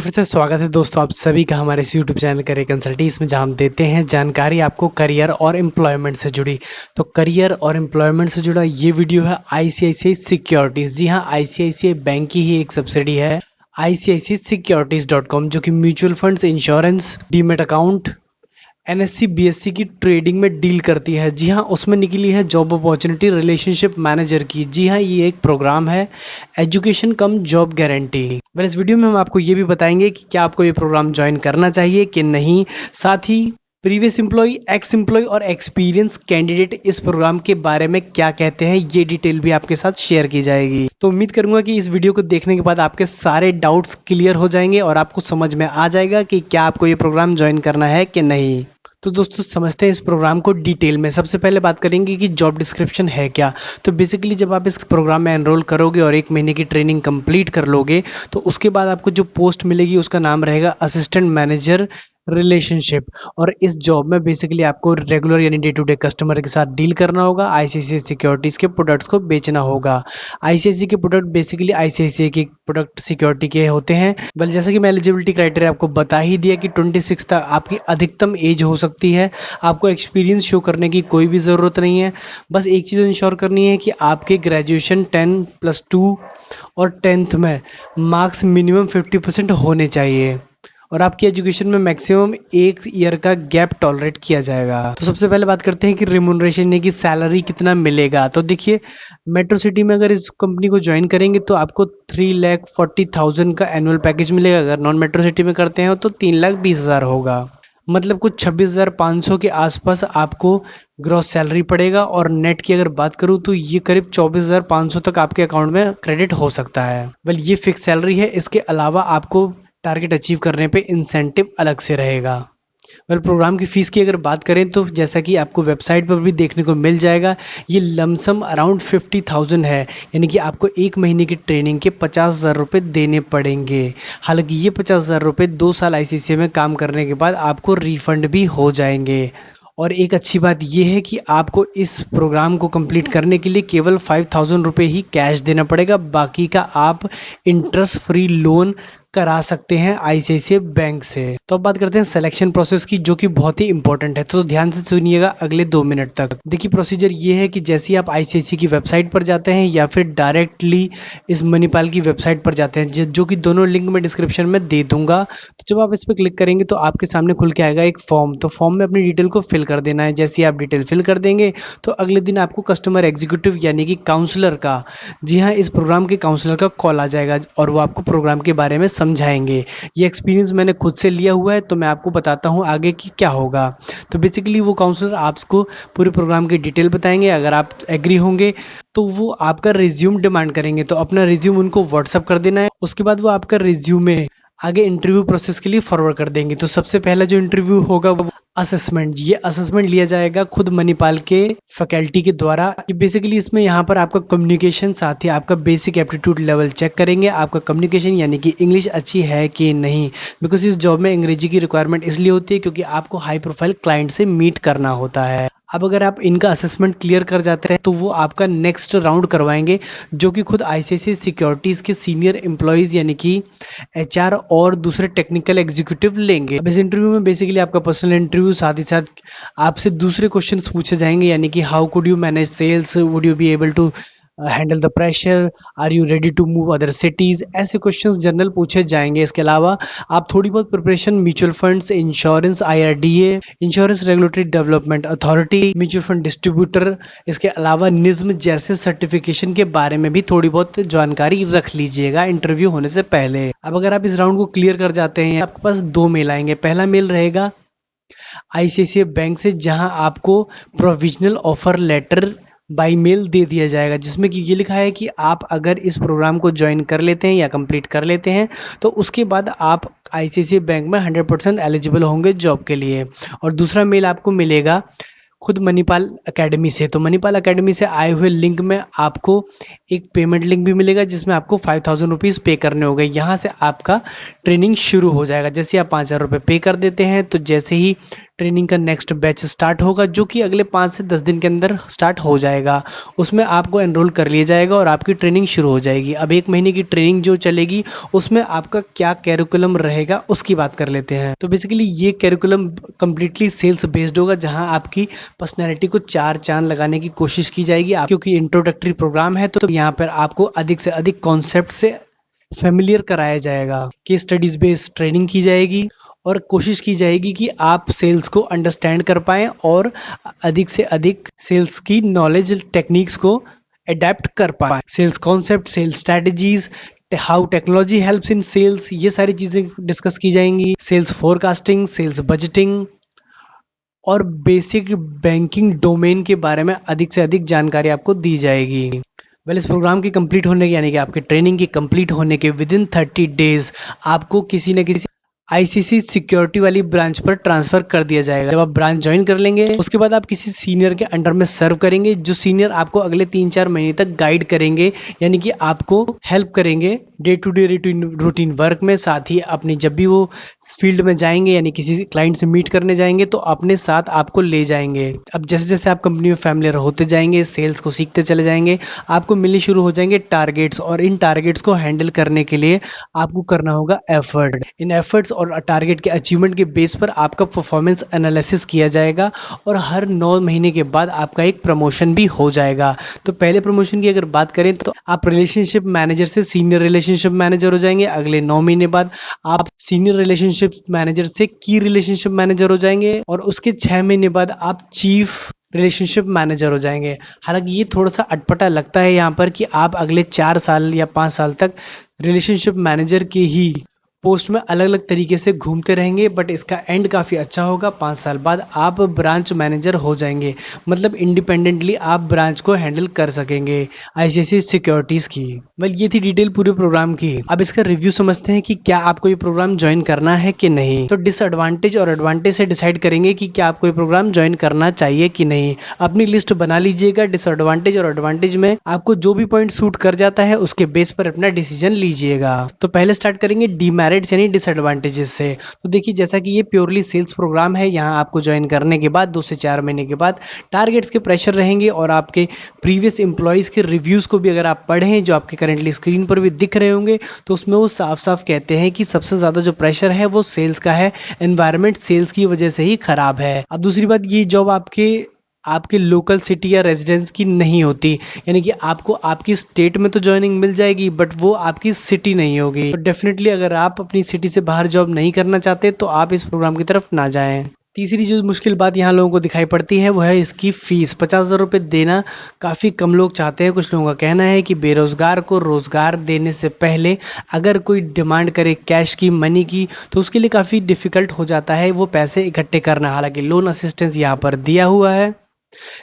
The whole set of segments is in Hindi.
बार फिर से स्वागत है दोस्तों आप सभी का हमारे इस यूट्यूब चैनल करियर कंसल्टी। इसमें जहां हम देते हैं जानकारी आपको करियर और एम्प्लॉयमेंट से जुड़ी। तो करियर और एम्प्लॉयमेंट से जुड़ा ये वीडियो है आईसीआईसीआई सिक्योरिटीज। जी हाँ, आईसीआईसीआई बैंक की ही एक सब्सिडी है ICICIsecurities.com, जो कि mutual funds, insurance, demat account, NSC BSc की ट्रेडिंग में डील करती है। जी हाँ, उसमें निकली है जॉब अपॉर्चुनिटी रिलेशनशिप मैनेजर की। जी हाँ, ये एक प्रोग्राम है एजुकेशन कम जॉब गारंटी। वेल, इस वीडियो में हम आपको ये भी बताएंगे कि क्या आपको ये प्रोग्राम ज्वाइन करना चाहिए कि नहीं। साथ ही प्रीवियस एम्प्लॉय, एक्स एम्प्लॉय और एक्सपीरियंस कैंडिडेट इस प्रोग्राम के बारे में क्या कहते हैं, ये डिटेल भी आपके साथ शेयर की जाएगी। तो उम्मीद करूंगा कि इस वीडियो को देखने के बाद आपके सारे डाउट्स क्लियर हो जाएंगे और आपको समझ में आ जाएगा कि क्या आपको ये प्रोग्राम ज्वाइन करना है कि नहीं। तो दोस्तों समझते हैं इस प्रोग्राम को डिटेल में। सबसे पहले बात करेंगे कि जॉब डिस्क्रिप्शन है क्या। तो बेसिकली जब आप इस प्रोग्राम में एनरोल करोगे और 1 महीने की ट्रेनिंग कंप्लीट कर लोगे तो उसके बाद आपको जो पोस्ट मिलेगी उसका नाम रहेगा असिस्टेंट मैनेजर रिलेशनशिप। और इस जॉब में बेसिकली आपको रेगुलर यानी डे टू डे कस्टमर के साथ डील करना होगा। आईसीआईसीआई सिक्योरिटीज के प्रोडक्ट्स को बेचना होगा। आईसीआईसीआई के प्रोडक्ट बेसिकली आईसीआईसीआई के प्रोडक्ट सिक्योरिटी के होते हैं। बल जैसे कि मैं एलिजिबिलिटी क्राइटेरिया आपको बता ही दिया कि 26 तक आपकी अधिकतम एज हो सकती है। आपको एक्सपीरियंस शो करने की कोई भी ज़रूरत नहीं है। बस एक चीज़ इंश्योर करनी है कि आपके ग्रेजुएशन 10+2 और 10th में मार्क्स मिनिमम 50% होने चाहिए और आपकी एजुकेशन में मैक्सिमम 1 ईयर का गैप टॉलरेट किया जाएगा। तो सबसे पहले बात करते हैं कि रिम्यूनरेशन यानी कि सैलरी कितना मिलेगा। तो देखिए, मेट्रो सिटी में अगर इस कंपनी को ज्वाइन करेंगे तो आपको 3,40,000 का एनुअल पैकेज मिलेगा। अगर नॉन मेट्रो सिटी में करते हैं तो 3,20,000 होगा। मतलब कुछ 26,500 के आसपास आपको ग्रॉस सैलरी पड़ेगा। और नेट की अगर बात करूं तो ये करीब 24,500 तक आपके अकाउंट में क्रेडिट हो सकता है। वेल, ये फिक्स सैलरी है। इसके अलावा आपको टारगेट अचीव करने पे इंसेंटिव अलग से रहेगा। वेल, प्रोग्राम की फ़ीस की अगर बात करें तो जैसा कि आपको वेबसाइट पर भी देखने को मिल जाएगा, ये लमसम अराउंड 50,000 है। यानी कि आपको 1 महीने की ट्रेनिंग के 50,000 रुपये देने पड़ेंगे। हालांकि ये 50,000 रुपये 2 साल आईसीआईसीआई में काम करने के बाद आपको रिफंड भी हो जाएंगे। और एक अच्छी बात यह है कि आपको इस प्रोग्राम को कंप्लीट करने के लिए केवल 5,000 रुपये ही कैश देना पड़ेगा। बाकी का आप इंटरेस्ट फ्री लोन करा सकते हैं आईसीआईसीआई बैंक से। तो अब बात करते हैं सिलेक्शन प्रोसेस की, जो कि बहुत ही इंपॉर्टेंट है। तो ध्यान से सुनिएगा अगले 2 मिनट तक। देखिए, प्रोसीजर ये है कि जैसे ही आप आईसीआईसीआई की वेबसाइट पर जाते हैं या फिर डायरेक्टली इस मणिपाल की वेबसाइट पर जाते हैं, जो कि दोनों लिंक में डिस्क्रिप्शन में दे दूंगा। तो जब आप इस पर क्लिक करेंगे तो आपके सामने खुल के आएगा एक फॉर्म। तो फॉर्म में अपनी डिटेल को फिल कर देना है। जैसे ही आप डिटेल फिल कर देंगे तो अगले दिन आपको कस्टमर एग्जीक्यूटिव यानी कि काउंसलर का, जी हाँ, इस प्रोग्राम के काउंसलर का कॉल आ जाएगा और वो आपको प्रोग्राम के बारे में समझाएंगे। ये एक्सपीरियंस मैंने खुद से लिया हुआ है तो मैं आपको बताता हूँ आगे कि क्या होगा। तो बेसिकली वो काउंसलर आपको पूरे प्रोग्राम की डिटेल बताएंगे। अगर आप एग्री होंगे तो वो आपका रिज्यूम डिमांड करेंगे। तो अपना रिज्यूम उनको व्हाट्सअप कर देना है। उसके बाद वो आपका रिज्यूमे आगे इंटरव्यू प्रोसेस के लिए फॉरवर्ड कर देंगे। तो सबसे पहला जो इंटरव्यू होगा वो असेसमेंट। ये असेसमेंट लिया जाएगा खुद मणिपाल के फैकल्टी के द्वारा। बेसिकली इसमें यहाँ पर आपका कम्युनिकेशन, साथ ही आपका बेसिक एप्टीट्यूड लेवल चेक करेंगे। आपका कम्युनिकेशन यानी कि इंग्लिश अच्छी है कि नहीं, बिकॉज इस जॉब में अंग्रेजी की रिक्वायरमेंट इसलिए होती है क्योंकि आपको हाई प्रोफाइल क्लाइंट से मीट करना होता है। अब अगर आप इनका असेसमेंट क्लियर कर जाते हैं तो वो आपका नेक्स्ट राउंड करवाएंगे, जो कि खुद आईसीआईसीआई सिक्योरिटीज़ के सीनियर एम्प्लॉयज़ यानी कि एचआर और दूसरे टेक्निकल एग्जीक्यूटिव लेंगे। अब इस इंटरव्यू में बेसिकली आपका पर्सनल इंटरव्यू, साथ ही साथ आपसे दूसरे क्वेश्चंस पूछे जाएंगे। यानी कि how could you manage sales, would you be able to handle the pressure, are you ready to move other cities, ऐसे क्वेश्चंस जनरल पूछे जाएंगे। इसके अलावा आप थोड़ी बहुत preparation mutual funds, insurance, IRDA, insurance regulatory development authority, mutual fund distributor, इसके अलावा निज्म जैसे सर्टिफिकेशन के बारे में भी थोड़ी बहुत जानकारी रख लीजिएगा इंटरव्यू होने से पहले। अब अगर आप इस राउंड को क्लियर कर जाते हैं, आपके पास 2 मेल आएंगे। पहला मेल रहेगा आईसीआईसीआई बैंक से, जहां आपको provisional offer letter by mail दे दिया जाएगा, जिसमें कि ये लिखा है कि आप अगर इस प्रोग्राम को ज्वाइन कर लेते हैं या कंप्लीट कर लेते हैं तो उसके बाद आप आईसीआईसीआई बैंक में 100% एलिजिबल होंगे जॉब के लिए। और दूसरा मेल आपको मिलेगा खुद मणिपाल एकेडमी से। तो मणिपाल एकेडमी से आए हुए लिंक में आपको एक पेमेंट लिंक भी मिलेगा, जिसमें आपको 5,000 रुपीज़ पे करने होंगे। यहाँ से आपका ट्रेनिंग शुरू हो जाएगा। जैसे आप 5,000 रुपये पे कर देते हैं तो जैसे ही ट्रेनिंग का नेक्स्ट बैच स्टार्ट होगा, जो कि अगले 5 से 10 दिन के अंदर स्टार्ट हो जाएगा। उसमें आपको एनरोल कर लिया जाएगा और आपकी ट्रेनिंग शुरू हो जाएगी। अब 1 महीने की ट्रेनिंग जो चलेगी उसमें आपका क्या कैरिकुलम रहेगा उसकी बात कर लेते हैं। तो बेसिकली ये कैरिकुलम कंप्लीटली सेल्स बेस्ड होगा, जहां आपकी पर्सनैलिटी को 4 चांद लगाने की कोशिश की जाएगी। क्योंकि इंट्रोडक्टरी प्रोग्राम है तो यहाँ पर आपको अधिक से अधिक कॉन्सेप्ट से फेमिलियर कराया जाएगा। केस स्टडीज बेस्ड ट्रेनिंग की जाएगी और कोशिश की जाएगी कि आप सेल्स को अंडरस्टैंड कर पाएं और अधिक से अधिक सेल्स की नॉलेज टेक्निक्स को अडेप्ट कर पाएं। Sales concept, sales strategies, how technology helps in sales, ये सारी चीजें डिस्कस की जाएंगी। सेल्स फोरकास्टिंग, सेल्स बजटिंग और बेसिक बैंकिंग डोमेन के बारे में अधिक से अधिक जानकारी आपको दी जाएगी। इस प्रोग्राम की कंप्लीट होने के यानी कि आपके ट्रेनिंग की कंप्लीट होने के विदिन 30 डेज आपको किसी न किसी आईसीसी सिक्योरिटी वाली ब्रांच पर ट्रांसफर कर दिया जाएगा। जब आप ब्रांच ज्वाइन कर लेंगे उसके बाद आप किसी सीनियर के अंडर में सर्व करेंगे, जो सीनियर आपको अगले 3-4 महीने तक गाइड करेंगे, यानी कि आपको हेल्प करेंगे day to day routine work में। साथ ही अपनी जब भी वो फील्ड में जाएंगे यानी किसी क्लाइंट से मीट करने जाएंगे तो अपने साथ आपको ले जाएंगे। अब जैसे जैसे आप कंपनी में फैमिलियर होते जाएंगे, सेल्स को सीखते चले जाएंगे, आपको मिलने शुरू हो जाएंगे टारगेट्स, और इन टारगेट्स को हैंडल करने के लिए आपको करना होगा एफर्ट। इन एफर्ट्स और टारगेट के अचीवमेंट के बेस पर आपका परफॉर्मेंस एनालिसिस किया जाएगा और हर 9 महीने के बाद आपका एक प्रमोशन भी हो जाएगा। तो पहले प्रमोशन की अगर बात करें तो आप रिलेशनशिप मैनेजर से सीनियर रिलेशनशिप मैनेजर हो जाएंगे। अगले 9 महीने बाद आप सीनियर रिलेशनशिप मैनेजर से की रिलेशनशिप मैनेजर हो जाएंगे और उसके 6 महीने बाद आप चीफ रिलेशनशिप मैनेजर हो जाएंगे। हालांकि ये थोड़ा सा अटपटा लगता है यहाँ पर कि आप अगले 4 साल या 5 साल तक रिलेशनशिप मैनेजर के ही पोस्ट में अलग अलग तरीके से घूमते रहेंगे, बट इसका एंड काफ़ी अच्छा होगा। 5 साल बाद आप ब्रांच मैनेजर हो जाएंगे, मतलब इंडिपेंडेंटली आप ब्रांच को हैंडल कर सकेंगे आईसीआईसीआई सिक्योरिटीज़ की। ये थी डिटेल पूरे प्रोग्राम की। अब इसका रिव्यू समझते हैं कि क्या आपको ये प्रोग्राम ज्वाइन करना है कि नहीं। तो डिसएडवांटेज और एडवांटेज से डिसाइड करेंगे कि क्या आपको ये प्रोग्राम ज्वाइन करना चाहिए कि नहीं। अपनी लिस्ट बना लीजिएगा। डिसएडवांटेज और एडवांटेज में आपको जो भी पॉइंट सूट कर जाता है उसके बेस पर अपना डिसीजन लीजिएगा। तो पहले स्टार्ट करेंगे डीमेरिट्स यानी डिसएडवांटेजेस से। तो देखिए, जैसा कि ये प्योरली सेल्स प्रोग्राम है, यहाँ आपको ज्वाइन करने के बाद 2 से 4 महीने के बाद टारगेट्स के प्रेशर रहेंगे और आपके प्रीवियस एम्प्लॉयज के रिव्यूज को भी अगर आप पढ़ें, जो आपके करेंटली स्क्रीन पर भी दिख रहे होंगे, तो उसमें वो साफ साफ कहते हैं कि सबसे ज्यादा जो प्रेशर है वो सेल्स का है। एनवायरमेंट सेल्स की वजह से ही खराब है। अब दूसरी बात, ये जॉब आपके लोकल सिटी या रेजिडेंस की नहीं होती, यानी कि आपको आपकी स्टेट में तो ज्वाइनिंग मिल जाएगी बट वो आपकी सिटी नहीं होगी। तो डेफिनेटली अगर आप अपनी सिटी से बाहर जॉब नहीं करना चाहते तो आप इस प्रोग्राम की तरफ ना जाएं। तीसरी जो मुश्किल बात यहाँ लोगों को दिखाई पड़ती है वो है इसकी फीस। 50,000 रुपये देना काफ़ी कम लोग चाहते हैं। कुछ लोगों का कहना है कि बेरोजगार को रोजगार देने से पहले अगर कोई डिमांड करे कैश की, मनी की, तो उसके लिए काफ़ी डिफिकल्ट हो जाता है वो पैसे इकट्ठे करना। हालांकि लोन असिस्टेंस यहाँ पर दिया हुआ है,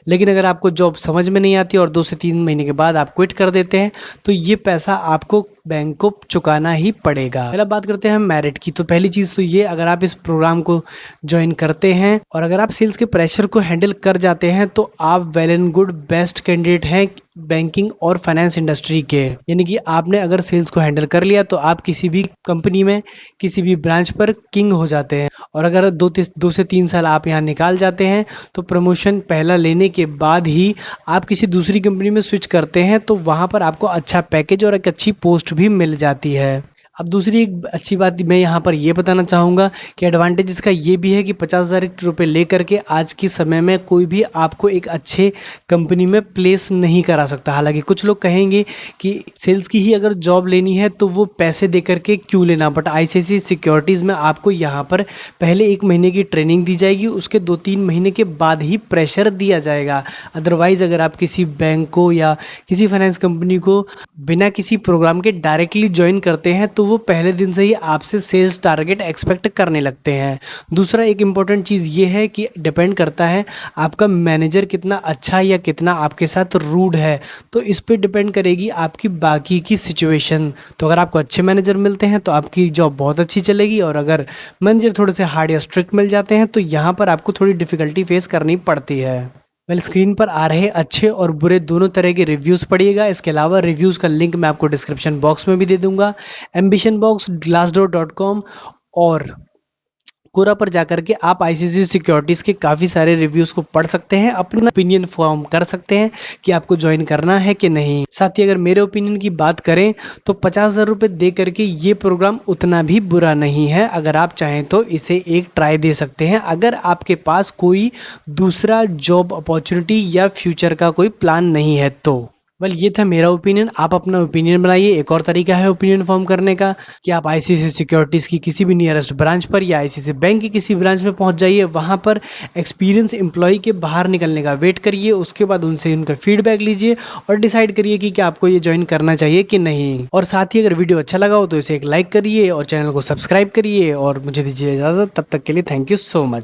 लेकिन अगर आपको जॉब समझ में नहीं आती और 2 से 3 महीने के बाद आप क्विट कर देते हैं तो ये पैसा आपको बैंक को चुकाना ही पड़ेगा। पहला बात करते हैं मेरिट की। तो पहली चीज़ तो ये, अगर आप इस प्रोग्राम को ज्वाइन करते हैं और अगर आप सेल्स के प्रेशर को हैंडल कर जाते हैं तो आप well and good best candidate हैं बैंकिंग और फाइनेंस इंडस्ट्री के। यानी कि आपने अगर सेल्स को हैंडल कर लिया तो आप किसी भी कंपनी में, किसी भी ब्रांच पर किंग हो जाते हैं। और अगर 2 से 3 साल आप यहाँ निकाल जाते हैं तो प्रमोशन पहला लेने के बाद ही आप किसी दूसरी कंपनी में स्विच करते हैं तो वहाँ पर आपको अच्छा पैकेज और एक अच्छी पोस्ट भी मिल जाती है। अब दूसरी एक अच्छी बात मैं यहाँ पर ये बताना चाहूँगा कि एडवांटेज इसका ये भी है कि 50,000 रुपये लेकर के आज के समय में कोई भी आपको एक अच्छे कंपनी में प्लेस नहीं करा सकता। हालांकि कुछ लोग कहेंगे कि सेल्स की ही अगर जॉब लेनी है तो वो पैसे दे करके क्यों लेना, बट आईसीआईसीआई सिक्योरिटीज़ में आपको यहाँ पर पहले 1 महीने की ट्रेनिंग दी जाएगी, उसके 2-3 महीने के बाद ही प्रेशर दिया जाएगा। अदरवाइज अगर आप किसी बैंक को या किसी फाइनेंस कंपनी को बिना किसी प्रोग्राम के डायरेक्टली ज्वाइन करते हैं तो वो पहले दिन से ही आपसे सेल्स टारगेट एक्सपेक्ट करने लगते हैं। दूसरा एक इम्पॉर्टेंट चीज़ ये है कि डिपेंड करता है आपका मैनेजर कितना अच्छा या कितना आपके साथ रूड है, तो इस पे डिपेंड करेगी आपकी बाकी की सिचुएशन। तो अगर आपको अच्छे मैनेजर मिलते हैं तो आपकी जॉब बहुत अच्छी चलेगी, और अगर मैनेजर थोड़े से हार्ड या स्ट्रिक्ट मिल जाते हैं तो यहाँ पर आपको थोड़ी डिफिकल्टी फेस करनी पड़ती है। स्क्रीन पर आ रहे अच्छे और बुरे दोनों तरह के रिव्यूज़ पढ़िएगा। इसके अलावा रिव्यूज़ का लिंक मैं आपको डिस्क्रिप्शन बॉक्स में भी दे दूंगा। ambitionbox, glassdoor.com और कोरा पर जाकर के आप आईसीसी सिक्योरिटीज के काफी सारे रिव्यूज को पढ़ सकते हैं, अपना ओपिनियन फॉर्म कर सकते हैं कि आपको ज्वाइन करना है कि नहीं। साथ ही अगर मेरे ओपिनियन की बात करें तो 50,000 रुपए दे करके ये प्रोग्राम उतना भी बुरा नहीं है। अगर आप चाहें तो इसे एक ट्राई दे सकते हैं, अगर आपके पास कोई दूसरा जॉब अपॉर्चुनिटी या फ्यूचर का कोई प्लान नहीं है तो। ये था मेरा ओपिनियन। आप अपना ओपिनियन बनाइए। एक और तरीका है ओपिनियन फॉर्म करने का कि आप आईसीसी सिक्योरिटीज की किसी भी नियरेस्ट ब्रांच पर या आईसीसी बैंक की किसी ब्रांच में पहुंच जाइए, वहां पर एक्सपीरियंस एम्प्लॉय के बाहर निकलने का वेट करिए, उसके बाद उनसे उनका फीडबैक लीजिए और डिसाइड करिए कि क्या आपको ये ज्वाइन करना चाहिए कि नहीं। और साथ ही अगर वीडियो अच्छा लगा हो तो इसे एक लाइक करिए और चैनल को सब्सक्राइब करिए और मुझे दीजिए इजाजत। तब तक के लिए थैंक यू सो मच।